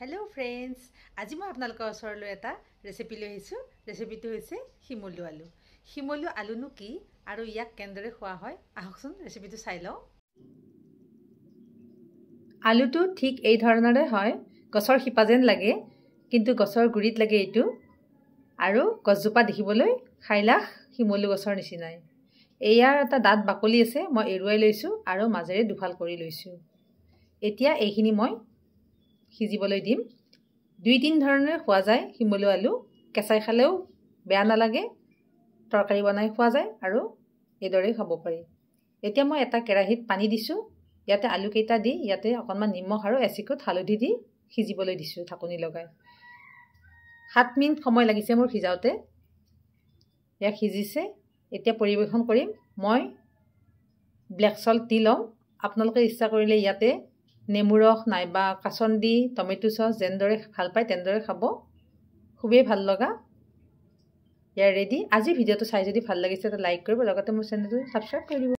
hello friends आज मैं आपनालोकर ओसरলৈ এটা ৰেচিপি লৈ আহিছো ৰেচিপিটো হৈছে শিমলু আলুনো কি আৰু ইয়াক কেনেদৰে খোৱা হয় আহকচোন ৰেচিপিটো চাই লও আলুটো ঠিক এই ধৰণৰে হয় গছৰ শিপা যেন লাগে কিন্তু গছৰ গুৰিত লাগে এটো আৰু গছজোপা দেখিবলৈ খাইলাখ শিমলু গছৰ নিচিনাই এয়াৰ এটা দাঁত বাকলি আছে মই এৰুৱাই লৈছো আৰু মাজেৰে দুফাল কৰি লৈছো এতিয়া এইখিনি মই সিজিবলৈ দিম 2-3 ধৰণে খোৱা যায় শিমলু আলু কেঁচাই খালেও বেয়া নালাগে তৰকাৰী বনাই খোৱা যায় আৰু এদৰে খাব পাৰি এতিয়া মই এটা কেৰাহীত পানী দিছো ইয়াতে আলু কেইটা দি ইয়াতে অকনমান নিমখ আৰু এচিকুট হালধি দি সিজিবলৈ দিছো ঢাকনি লগাই 7 মিনিট সময় লাগিছে মোৰ সিজাওতে ইয়া সিজিছে এতিয়া পৰিবেশন কৰিম মই ব্ল্যাক সল্ট দি লম আপোনালোকে ইচ্ছা কৰিলে ইয়াতে নেমুৰস নাইবা কাছন্দি টমেটো সস যেনদৰে ভাল পায় তেনদৰে খাব খুবেই ভাল লগা ইয়া ৰেডি আজি ভিডিওটো চাই যদি ভাল লাগিছে তে লাইক কৰিব লগতে মোৰ চেনেলটো সাবস্ক্ৰাইব কৰিব